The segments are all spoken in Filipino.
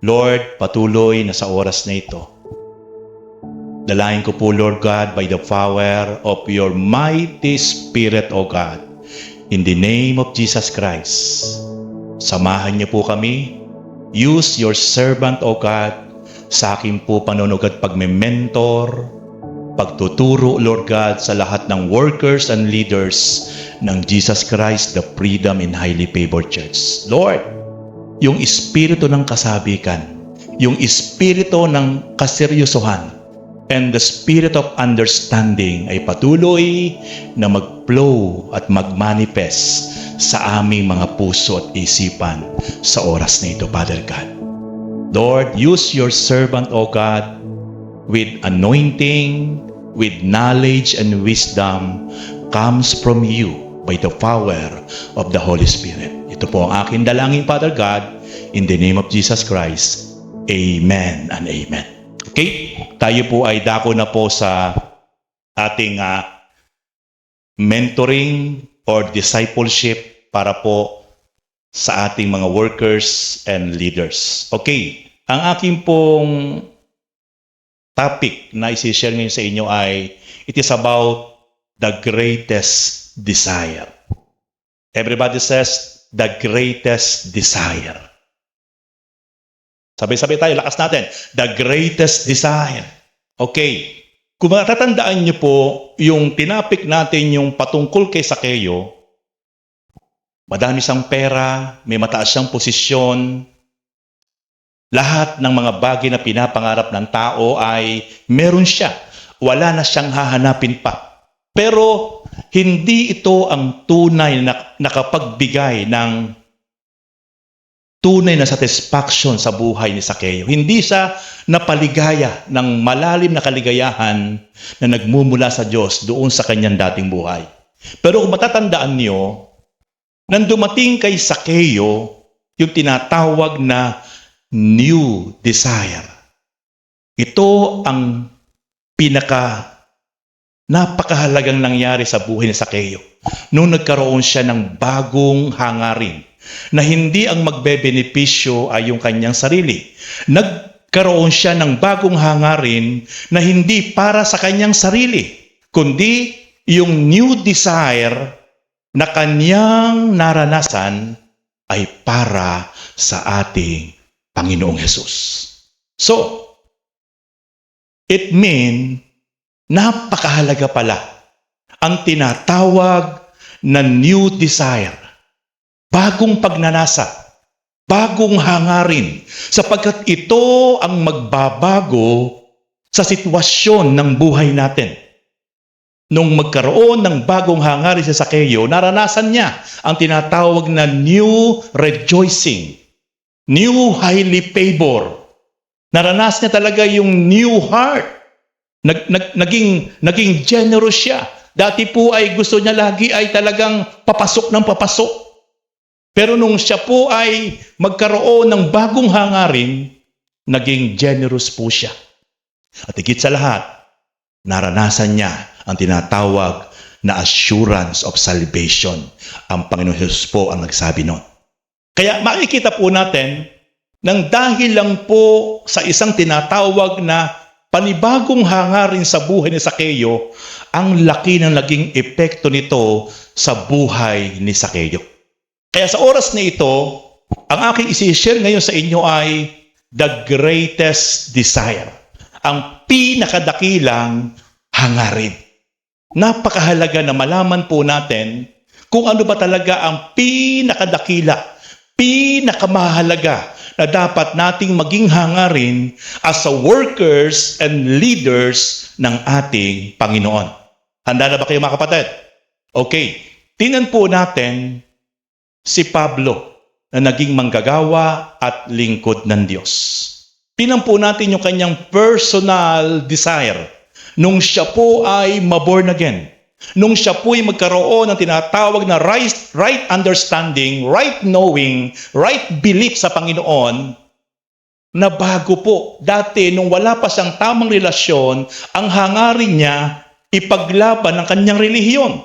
Lord, patuloy na sa oras na ito, dalayan ko po, Lord God, by the power of your mighty Spirit, O God, in the name of Jesus Christ. Samahan niyo po kami. Use your servant, O God, sa aking po panunog at pagme-mentor, pagtuturo, Lord God, sa lahat ng workers and leaders ng Jesus Christ, the Freedom and Highly Favored Church. Lord, yung espiritu ng kasabikan, yung espiritu ng kaseryosohan, and the spirit of understanding ay patuloy na mag-flow at mag-manifest sa aming mga puso at isipan sa oras na ito, Father God. Lord, use your servant, O God, with anointing, with knowledge and wisdom comes from you by the power of the Holy Spirit. Ito po ang aking dalangin, Father God, in the name of Jesus Christ. Amen and amen. Okay, tayo po ay dako na po sa ating mentoring or discipleship para po sa ating mga workers and leaders. Okay, ang aking pong topic na isi-share ngayon sa inyo ay it is about the greatest desire. Everybody says, the greatest desire. Sabay-sabay tayo, lakas natin. The greatest desire. Okay. Kung matatandaan niyo po, yung tinapik natin yung patungkol kay Sakeo, madami siyang pera, may mataas siyang posisyon, lahat ng mga bagay na pinapangarap ng tao ay meron siya. Wala na siyang hahanapin pa. Pero hindi ito ang tunay na nakapagbigay ng tunay na satisfaction sa buhay ni Sakeo. Hindi siya napaligaya ng malalim na kaligayahan na nagmumula sa Diyos doon sa kanyang dating buhay. Pero kung matatandaan niyo, nang dumating kay Sakeo, yung tinatawag na new desire. Ito ang napakahalagang nangyari sa buhay ni Sakeo. Nung nagkaroon siya ng bagong hangarin, na hindi ang magbebenepisyo ay yung kanyang sarili. Nagkaroon siya ng bagong hangarin na hindi para sa kanyang sarili, kundi yung new desire na kanyang naranasan ay para sa ating Panginoong Hesus. So, it means napakahalaga pala ang tinatawag na new desire. Bagong pagnanasa, bagong hangarin, sapagkat ito ang magbabago sa sitwasyon ng buhay natin. Nung magkaroon ng bagong hangarin si Sakeo, naranasan niya ang tinatawag na new rejoicing, new highly favor. Naranasan niya talaga yung new heart. Naging generous siya. Dati po ay gusto niya lagi ay talagang papasok ng papasok. Pero nung siya po ay magkaroon ng bagong hangarin, naging generous po siya. At higit sa lahat, naranasan niya ang tinatawag na assurance of salvation. Ang Panginoon Jesus po ang nagsabi nun. Kaya makikita po natin, nang dahil lang po sa isang tinatawag na panibagong hangarin sa buhay ni Sakeo, ang laki ng naging epekto nito sa buhay ni Sakeo. Kaya sa oras na ito, ang aking isi-share ngayon sa inyo ay the greatest desire. Ang pinakadakilang hangarin. Napakahalaga na malaman po natin kung ano ba talaga ang pinakadakila, pinakamahalaga na dapat nating maging hangarin as a workers and leaders ng ating Panginoon. Handa na ba kayo mga kapatid? Okay, tingnan po natin si Pablo na naging manggagawa at lingkod ng Diyos. Tingnan po natin yung kanyang personal desire nung siya po ay maborn again. Nung siya po ay magkaroon ng tinatawag na right understanding, right knowing, right belief sa Panginoon, na bago po, dati nung wala pa siyang tamang relasyon, ang hangarin niya ipaglaban ng kanyang relihiyon.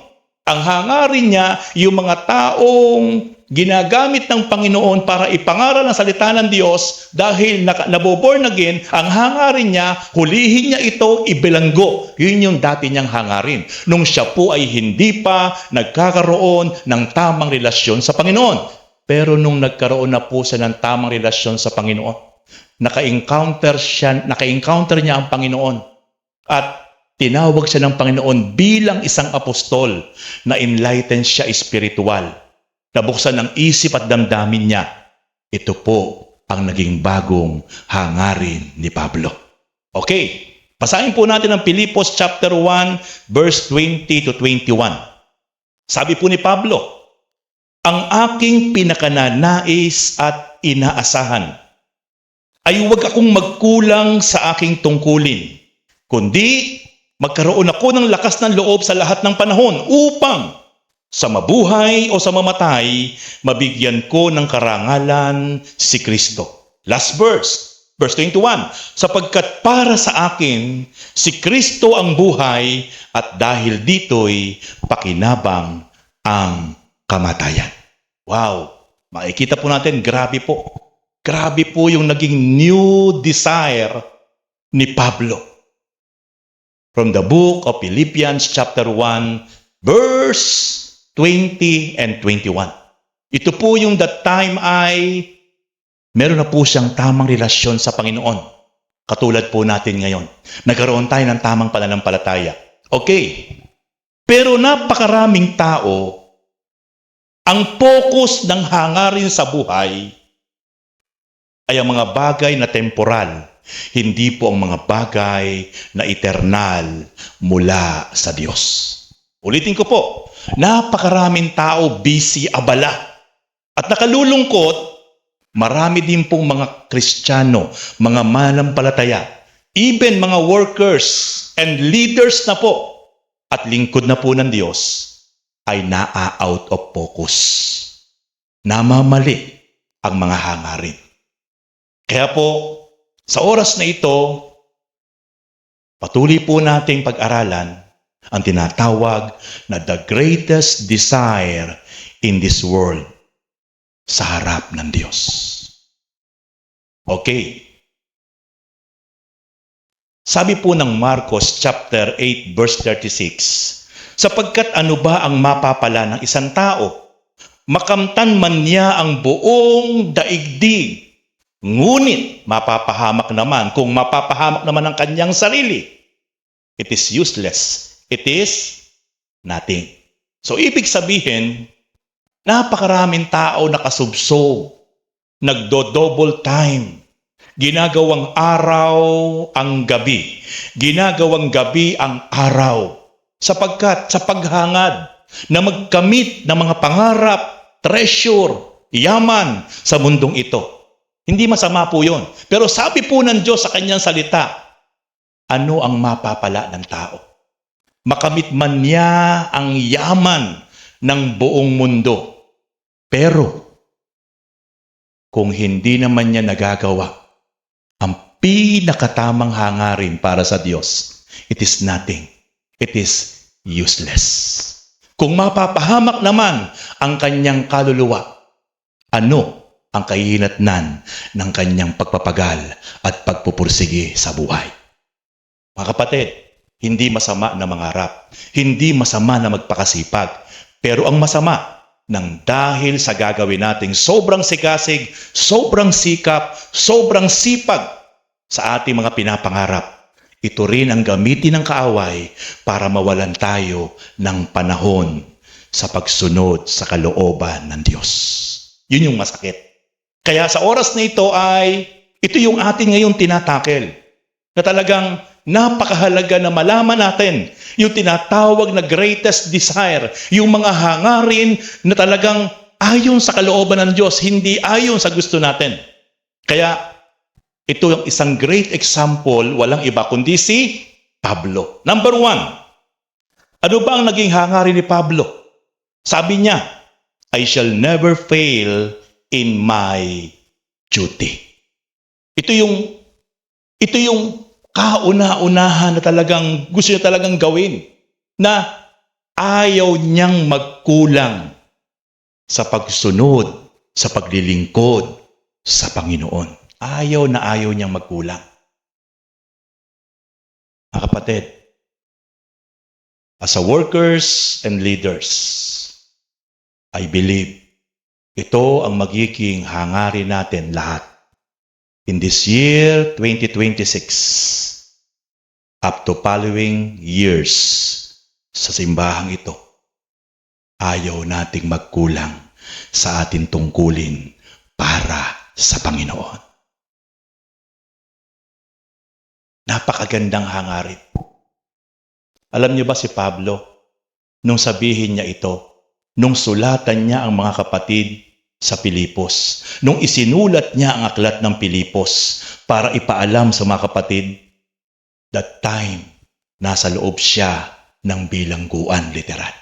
Ang hangarin niya, yung mga taong ginagamit ng Panginoon para ipangaral ang salita ng Diyos dahil naboborn again, ang hangarin niya, hulihin niya ito, ibilanggo. Yun yung dati niyang hangarin. Nung siya po ay hindi pa nagkakaroon ng tamang relasyon sa Panginoon. Pero nung nagkaroon na po siya ng tamang relasyon sa Panginoon, naka-encounter niya ang Panginoon. At tinawag siya ng Panginoon bilang isang apostol na enlighten siya spiritual. Nabuksan ng isip at damdamin niya. Ito po ang naging bagong hangarin ni Pablo. Okay, basahin po natin ang Filipos chapter 1 verse 20 to 21. Sabi po ni Pablo, ang aking pinakananais at inaasahan ay huwag akong magkulang sa aking tungkulin, kundi magkaroon ako ng lakas ng loob sa lahat ng panahon upang sa mabuhay o sa mamatay, mabigyan ko ng karangalan si Kristo. Last verse, verse 21. Sapagkat para sa akin, si Kristo ang buhay at dahil dito'y pakinabang ang kamatayan. Wow! Makikita po natin, grabe po. Grabe po yung naging new desire ni Pablo. From the book of Philippians chapter 1, verse 20 and 21. Ito po yung that time ay meron na po siyang tamang relasyon sa Panginoon. Katulad po natin ngayon. Nagkaroon tayo ng tamang pananampalataya. Okay. Pero napakaraming tao, ang focus ng hangarin sa buhay ay ang mga bagay na temporal. Hindi po ang mga bagay na eternal mula sa Diyos. Ulitin ko po, napakaraming tao busy, abala. At nakalulungkot, marami din pong mga Kristiyano, mga mananampalataya, even mga workers and leaders na po, at lingkod na po ng Diyos, ay naa-out of focus. Namamali ang mga hangarin. Kaya po, sa oras na ito, patuloy po nating pag-aralan ang tinatawag na the greatest desire in this world sa harap ng Diyos. Okay. Sabi po ng Marcos chapter 8 verse 36, sapagkat ano ba ang mapapala ng isang tao? Makamtan man niya ang buong daigdig, ngunit mapapahamak naman kung mapapahamak naman ang kanyang sarili. It is useless. It is nothing. So ibig sabihin, napakaraming tao nakasubsob, nagdo-double time. Ginagawang araw ang gabi. Ginagawang gabi ang araw. Sapagkat sa paghangad na magkamit ng mga pangarap, treasure, yaman sa mundong ito. Hindi masama po yun. Pero sabi po ng Diyos sa kanyang salita, ano ang mapapala ng tao? Makamit man niya ang yaman ng buong mundo. Pero, kung hindi naman niya nagagawa ang pinakatamang hangarin para sa Diyos, it is nothing. It is useless. Kung mapapahamak naman ang kanyang kaluluwa, ano ang kahihinatnan ng kanyang pagpapagal at pagpupursige sa buhay? Mga kapatid, hindi masama na mangarap, hindi masama na magpakasipag, pero ang masama nang dahil sa gagawin nating sobrang sikasig, sobrang sikap, sobrang sipag sa ating mga pinapangarap, ito rin ang gamitin ng kaaway para mawalan tayo ng panahon sa pagsunod sa kalooban ng Diyos. Yun yung masakit. Kaya sa oras na ito ay, ito yung atin ngayon tinatakel. Na talagang napakahalaga na malaman natin yung tinatawag na greatest desire, yung mga hangarin na talagang ayon sa kalooban ng Diyos, hindi ayon sa gusto natin. Kaya ito yung isang great example, walang iba kundi si Pablo. Number 1, ano ba ang naging hangarin ni Pablo? Sabi niya, I shall never fail in my duty. Ito yung kauna-unahan na talagang gusto niya talagang gawin. Na Ayaw niyang magkulang sa pagsunod, sa paglilingkod sa Panginoon. Ayaw na ayaw niyang magkulang. Mga kapatid, as a workers and leaders, I believe ito ang magiging hangarin natin lahat. In this year, 2026, up to following years sa simbahang ito, ayaw nating magkulang sa ating tungkulin para sa Panginoon. Napakagandang hangarin. Alam niyo ba si Pablo, nung sabihin niya ito, nung sulatan niya ang mga kapatid sa Pilipos, nung isinulat niya ang aklat ng Pilipos para ipaalam sa mga kapatid, that time, nasa loob siya ng bilangguan, literal.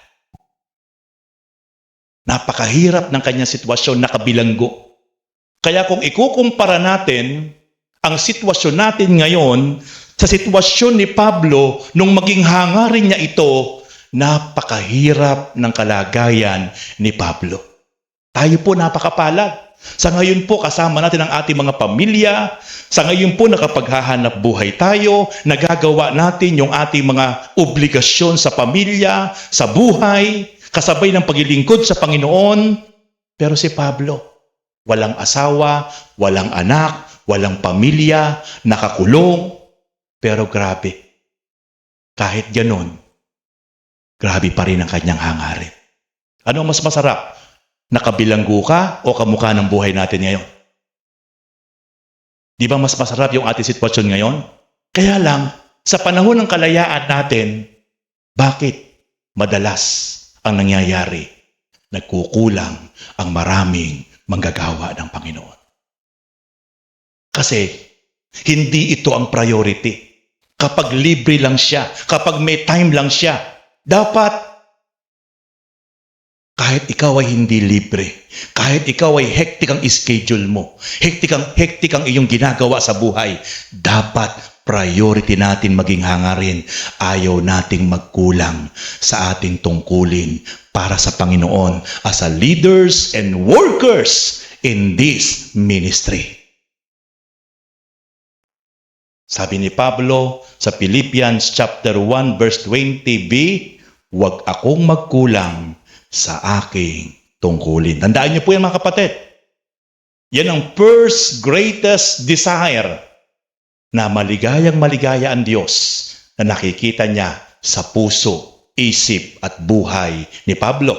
Napakahirap ng kanyang sitwasyon, nakabilanggo. Kaya kung ikukumpara natin ang sitwasyon natin ngayon sa sitwasyon ni Pablo nung maging hangarin niya ito, napakahirap ng kalagayan ni Pablo. Tayo po napakapalad. Sa ngayon po kasama natin ang ating mga pamilya. Sa ngayon po nakapaghahanap buhay tayo. Nagagawa natin yung ating mga obligasyon sa pamilya, sa buhay, kasabay ng paglilingkod sa Panginoon. Pero si Pablo, walang asawa, walang anak, walang pamilya, nakakulong. Pero grabe, kahit ganon, grabe pa rin ang kanyang hangarin. Ano mas masarap? Nakabilanggo ka o kamukha ng buhay natin ngayon? Di ba mas masarap yung ating sitwasyon ngayon? Kaya lang, sa panahon ng kalayaan natin, bakit madalas ang nangyayari? Nagkukulang ang maraming manggagawa ng Panginoon. Kasi hindi ito ang priority. Kapag libre lang siya, kapag may time lang siya, dapat kahit ikaw ay hindi libre, kahit ikaw ay hectic ang schedule mo, hectic ang iyong ginagawa sa buhay, dapat priority natin maging hangarin. Ayaw nating magkulang sa ating tungkulin para sa Panginoon as a leaders and workers in this ministry. Sabi ni Pablo sa Philippians chapter 1 verse 20b, huwag akong magkulang sa aking tungkulin. Tandaan niyo po yan mga kapatid. Yan ang first greatest desire na maligaya ang Diyos na nakikita niya sa puso, isip at buhay ni Pablo.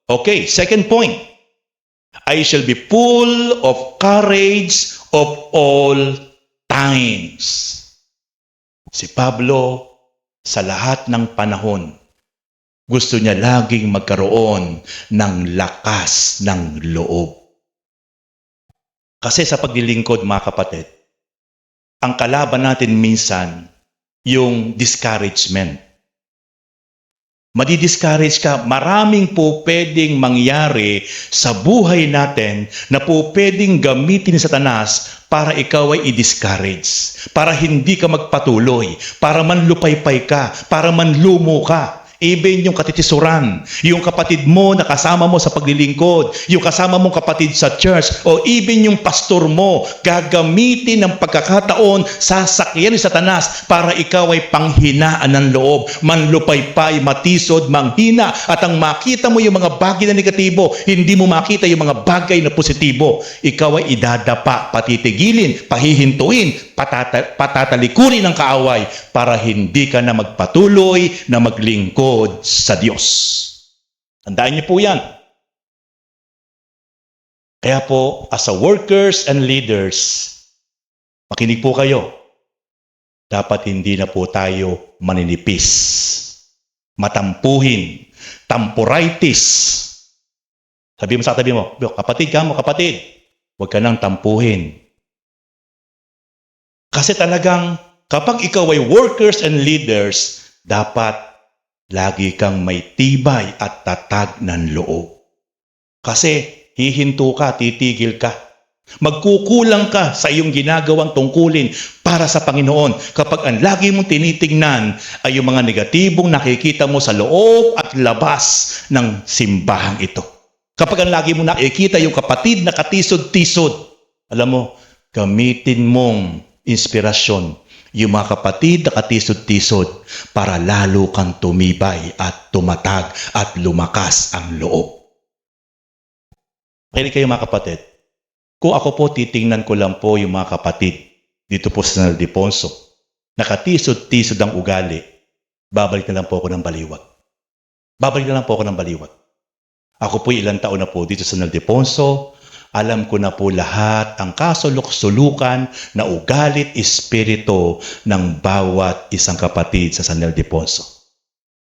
Okay, second point. I shall be full of courage of all times. Si Pablo, sa lahat ng panahon, gusto niya laging magkaroon ng lakas ng loob. Kasi sa paglilingkod, mga kapatid, ang kalaban natin minsan, yung discouragement. Madi-discourage ka, maraming po pwedeng mangyari sa buhay natin na po pwedeng gamitin ni Satanas para ikaw ay i-discourage, para hindi ka magpatuloy, para manlupaypay ka, para manlumo ka. Even yung katitisuran, yung kapatid mo na kasama mo sa paglilingkod, yung kasama mong kapatid sa church, o even yung pastor mo, gagamitin ng pagkakataon, sasakyan ni Satanas para ikaw ay panghinaan ng loob, manlupaypay, matisod, manghina, at ang makita mo yung mga bagay na negatibo, hindi mo makita yung mga bagay na positibo. Ikaw ay idadapa, patitigilin, pahihintuin, patatalikurin ng kaaway para hindi ka na magpatuloy na maglingkod sa Diyos. Tandaan niyo po yan. Kaya po, as a workers and leaders, makinig po kayo. Dapat hindi na po tayo maninipis, matampuhin, tampuritis. Sabi mo sa katabi mo, kapatid ka mo, kapatid, huwag ka nang tampuhin. Kasi talagang kapag ikaw ay workers and leaders, dapat lagi kang may tibay at tatag ng loob. Kasi hihinto ka, titigil ka. Magkukulang ka sa iyong ginagawang tungkulin para sa Panginoon kapag ang lagi mong tinitingnan ay yung mga negatibong nakikita mo sa loob at labas ng simbahang ito. Kapag ang lagi mong nakikita yung kapatid na katisod-tisod, alam mo, gamitin mong inspirasyon yung mga kapatid na katisod-tisod para lalo kang tumibay at tumatag at lumakas ang loob. Makinig kayo mga kapatid. Kung ako po titingnan ko lang po yung mga kapatid dito po sa San Ildefonso, nakatisod-tisod ang ugali, babalik na lang po ako ng baliwag. Babalik na lang po ako ng baliwag. Ako po ilang taon na po dito sa San Ildefonso, alam ko na po lahat ang kasulok-sulukan na ugalit espiritu ng bawat isang kapatid sa San Ildefonso.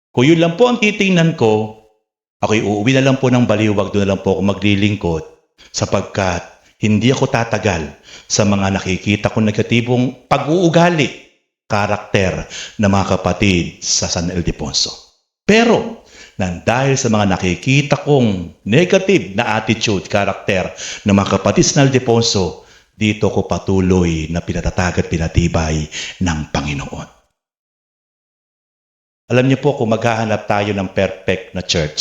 Kung yun lang po ang titingnan ko, ako'y uuwi na lang po ng baliwag, doon na lang po ako maglilingkod sapagkat hindi ako tatagal sa mga nakikita kong negatibong pag-uugali, karakter ng mga kapatid sa San Ildefonso. Pero, dahil sa mga nakikita kong negative na attitude, karakter ng mga kapatid sa San Ildefonso, dito ko patuloy na pinatatag at pinatibay ng Panginoon. Alam niyo po, kung maghahanap tayo ng perfect na church,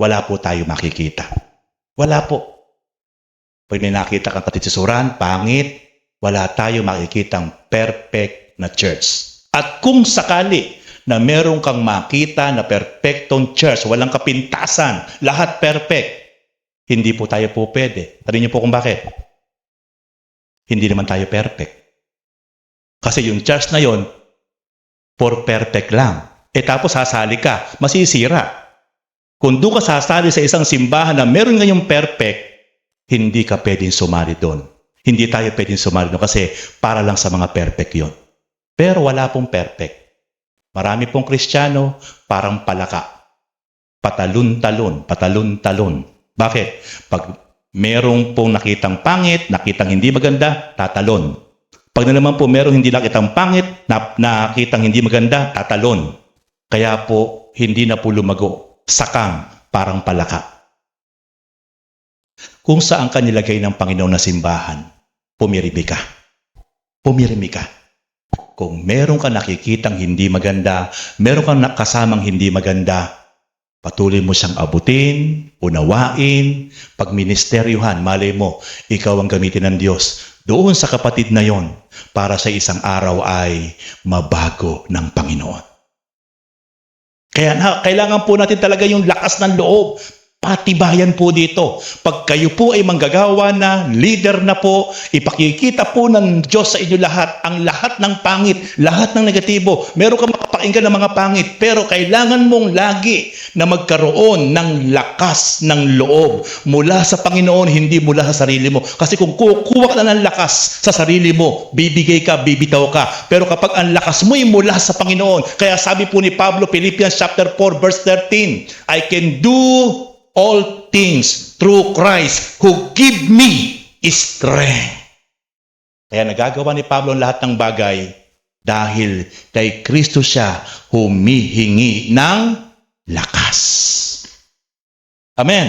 wala po tayo makikita. Wala po. Pag may nakita kang katisisuran, pangit, wala tayo makikitang perfect na church. At kung sakali na meron kang makita na perfectong church, walang kapintasan, lahat perfect, hindi po tayo po pwede. Sabihin niyo po kung bakit? Hindi naman tayo perfect. Kasi yung church na yon, for perfect lang. Tapos sasali ka, masisira. Kung doon ka sasali sa isang simbahan na meron ngayong perfect, hindi ka pwedeng sumali doon. Hindi tayo pwedeng sumali doon kasi para lang sa mga perfect yon. Pero wala pong perfect. Marami pong Kristiyano parang palaka. Patalon-talon, patalon-talon. Bakit? Pag merong pong nakitang pangit, nakitang hindi maganda, tatalon. Pag na naman po merong hindi nakitang pangit, nakitang hindi maganda, tatalon. Kaya po hindi na po lumago. Sakang, parang palaka. Kung saan ka nilagay ng Panginoon na simbahan, pumirimi ka. Pumirimi ka. Kung meron ka nakikitang hindi maganda, meron kang kasamang hindi maganda, patuloy mo siyang abutin, unawain, pagministeryuhan, malay mo, ikaw ang gamitin ng Diyos doon sa kapatid na yon para sa isang araw ay mabago ng Panginoon. Kaya kailangan po natin talaga yung lakas ng loob. Patibayan po dito. Pag kayo po ay manggagawa na, leader na po, ipakikita po ng Diyos sa inyo lahat, ang lahat ng pangit, lahat ng negatibo. Meron kang makapakinggan ng mga pangit, pero kailangan mong lagi na magkaroon ng lakas ng loob mula sa Panginoon, hindi mula sa sarili mo. Kasi kung kukuha ka na ng lakas sa sarili mo, bibigay ka, bibitaw ka. Pero kapag ang lakas mo ay mula sa Panginoon, kaya sabi po ni Pablo, Philippians chapter 4, verse 13, I can do all things through Christ who give me strength. Kaya nagagawa ni Pablo ang lahat ng bagay dahil kay Kristo siya humihingi ng lakas. Amen.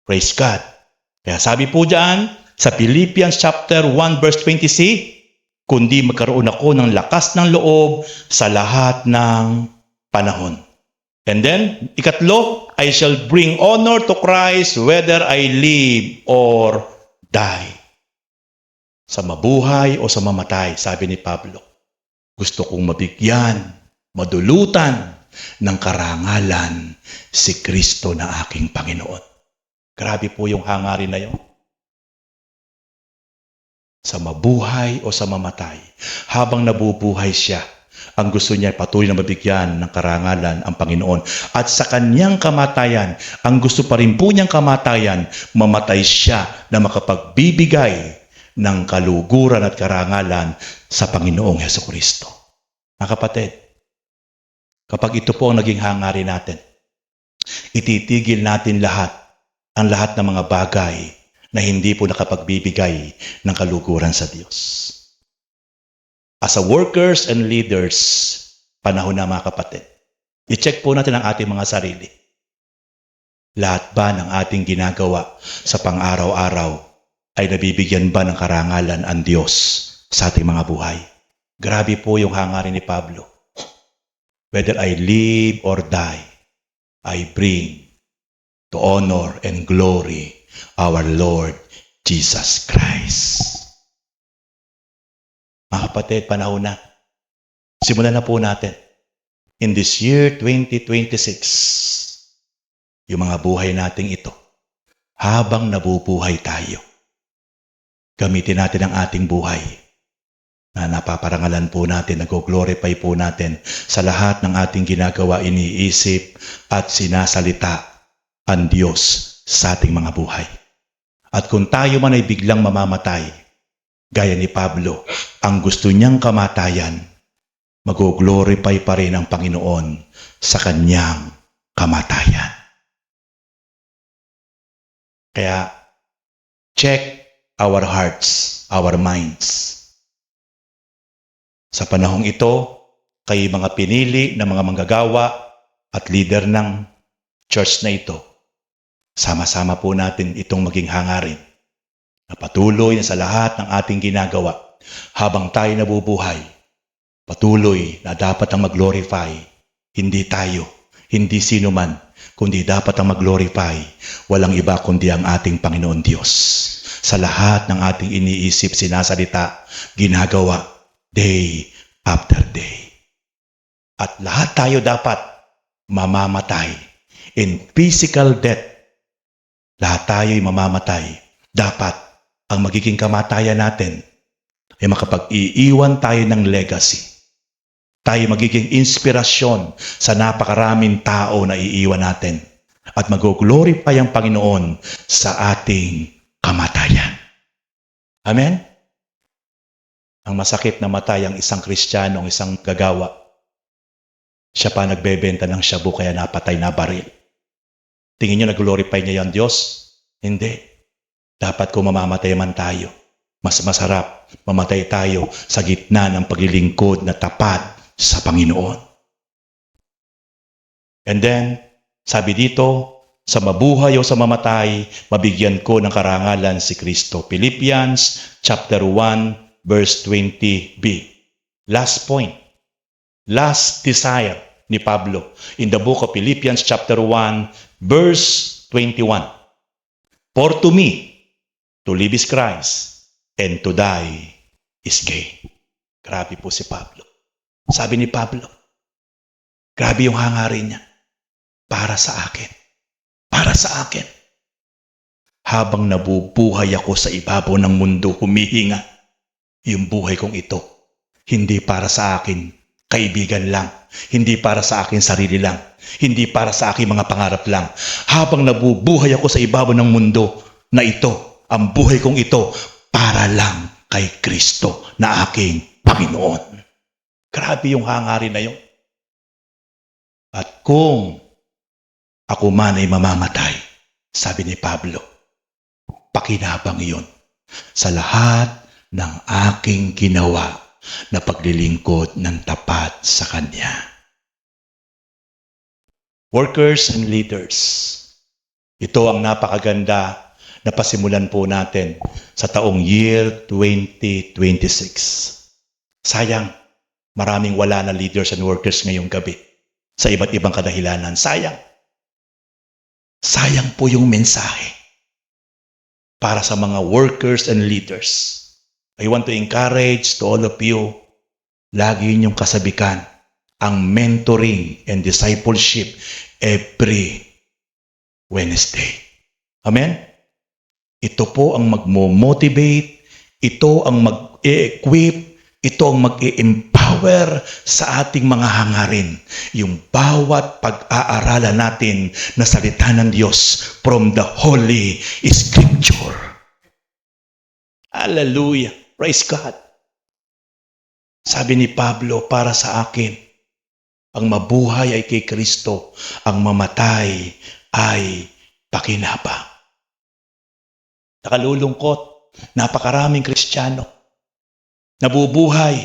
Praise God. Kaya sabi po dyan sa Philippians chapter 1 verse 20, kundi magkaroon ako ng lakas ng loob sa lahat ng panahon. And then, ikatlo, I shall bring honor to Christ whether I live or die. Sa mabuhay o sa mamatay, sabi ni Pablo, gusto kong mabigyan, madulutan ng karangalan si Kristo na aking Panginoon. Grabe po yung hangarin na yun. Sa mabuhay o sa mamatay, habang nabubuhay siya, ang gusto niya patuloy na mabigyan ng karangalan ang Panginoon. At sa kanyang kamatayan, ang gusto pa rin po niyang kamatayan, mamatay siya na makapagbibigay ng kaluguran at karangalan sa Panginoong Hesukristo. Mga kapatid, kapag ito po ang naging hangarin natin, ititigil natin ang lahat ng mga bagay na hindi po nakapagbibigay ng kaluguran sa Diyos. As a workers and leaders, panahon na mga kapatid, i-check po natin ang ating mga sarili. Lahat ba ng ating ginagawa sa pang-araw-araw ay nabibigyan ba ng karangalan ang Diyos sa ating mga buhay? Grabe po yung hangarin ni Pablo. Whether I live or die, I bring to honor and glory our Lord Jesus Christ. Mga kapatid, panahon na. Simulan na po natin. In this year 2026, yung mga buhay nating ito, habang nabubuhay tayo, gamitin natin ang ating buhay na napaparangalan po natin, nag-glorify po natin sa lahat ng ating ginagawa, iniisip at sinasalita ang Diyos sa ating mga buhay. At kung tayo man ay biglang mamamatay, gaya ni Pablo, ang gusto niyang kamatayan, mag-glorify pa rin ang Panginoon sa kanyang kamatayan. Kaya, check our hearts, our minds. Sa panahong ito, kayo mga pinili ng mga manggagawa at leader ng church na ito, sama-sama po natin itong maging hangarin na patuloy na sa lahat ng ating ginagawa habang tayo nabubuhay, patuloy na dapat ang mag-glorify, hindi tayo, hindi sino man, kundi dapat ang mag-glorify, walang iba kundi ang ating Panginoon Diyos. Sa lahat ng ating iniisip, sinasalita, ginagawa, day after day. At lahat tayo dapat mamamatay in physical death. Lahat tayo'y mamamatay. Dapat ang magiging kamatayan natin ay makapag-iiwan tayo ng legacy. Tayo magiging inspirasyon sa napakaraming tao na iiwan natin at mag-glorify ang Panginoon sa ating kamatayan. Amen? Ang masakit na matay ang isang Kristiyano, ang isang gagawa. Siya pa nagbebenta ng shabu kaya napatay na baril. Tingin niyo nag-glorify niya yung Diyos? Hindi. Dapat kung mamamatay man tayo, mas masarap mamatay tayo sa gitna ng paglilingkod na tapat sa Panginoon. And then, sabi dito, sa mabuhay o sa mamatay, mabigyan ko ng karangalan si Kristo. Philippians chapter 1, verse 20b. Last point. Last desire ni Pablo in the book of Philippians chapter 1, verse 21. For to me, to live is Christ, and to die is gain. Grabe po si Pablo. Sabi ni Pablo, grabe yung hangarin niya. Para sa akin. Para sa akin. Habang nabubuhay ako sa ibabaw ng mundo, humihinga, yung buhay kong ito, hindi para sa akin, kaibigan lang. Hindi para sa akin sarili lang. Hindi para sa aking mga pangarap lang. Habang nabubuhay ako sa ibabaw ng mundo na ito, ang buhay kong ito, para lang kay Kristo na aking Panginoon. Grabe yung hangarin na yun. At kung ako man ay mamamatay, sabi ni Pablo, pakinabang yun sa lahat ng aking ginawa na paglilingkod ng tapat sa Kanya. Workers and leaders, ito ang napakaganda na pasimulan po natin sa taong year 2026. Sayang, maraming wala na leaders and workers ngayong gabi sa iba't ibang kadahilanan. Sayang. Sayang po yung mensahe para sa mga workers and leaders. I want to encourage to all of you, lagi ninyong kasabikan ang mentoring and discipleship every Wednesday. Amen? Ito po ang magmo-motivate, ito ang mag-e-equip, ito ang mag-e-empower sa ating mga hangarin. Yung bawat pag-aaralan natin na salita ng Diyos from the Holy Scripture. Hallelujah! Praise God! Sabi ni Pablo, para sa akin, ang mabuhay ay kay Kristo, ang mamatay ay pakinabang. Nakalulungkot, napakaraming Kristiyano, nabubuhay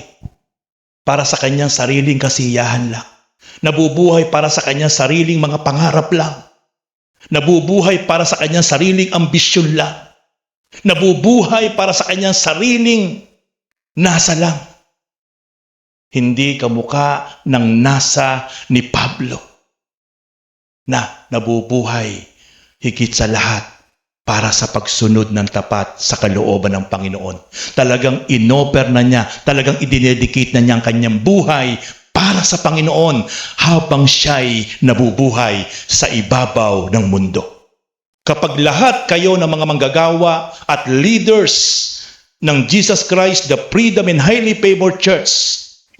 para sa kanyang sariling kasiyahan lang. Nabubuhay para sa kanyang sariling mga pangarap lang. Nabubuhay para sa kanyang sariling ambisyon lang. Nabubuhay para sa kanyang sariling nasa lang. Hindi kamukha ng nasa ni Pablo na nabubuhay higit sa lahat para sa pagsunod ng tapat sa kalooban ng Panginoon. Talagang inoper na niya, talagang idinedicate na niya ang kanyang buhay para sa Panginoon habang siya'y nabubuhay sa ibabaw ng mundo. Kapag lahat kayo ng mga manggagawa at leaders ng Jesus Christ, the Freedom and Highly Favored Church,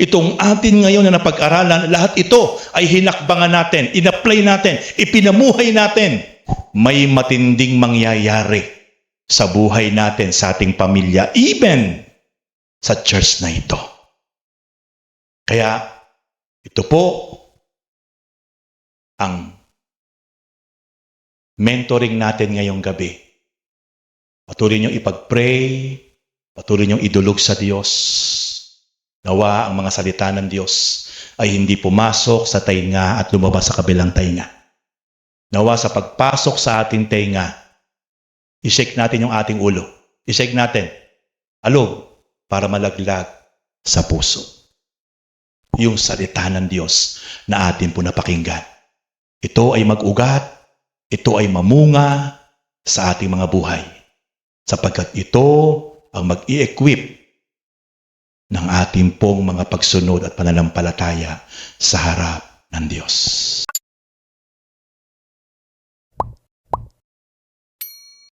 itong atin ngayon na napag-aralan, lahat ito ay hinakbangan natin, in-apply natin, ipinamuhay natin, may matinding mangyayari sa buhay natin, sa ating pamilya, even sa church na ito. Kaya, ito po ang mentoring natin ngayong gabi. Patuloy niyong ipag-pray, patuloy niyong idulog sa Diyos. Nawa ang mga salita ng Diyos ay hindi pumasok sa tainga at lumabas sa kabilang tainga. Nawa sa pagpasok sa ating tainga, i-shake natin yung ating ulo. I-shake natin, alog, para malaglag sa puso. Yung salita ng Diyos na atin po napakinggan. Ito ay mag-ugat, ito ay mamunga sa ating mga buhay. Sapagkat ito ang mag-i-equip ng ating pong mga pagsunod at pananampalataya sa harap ng Diyos.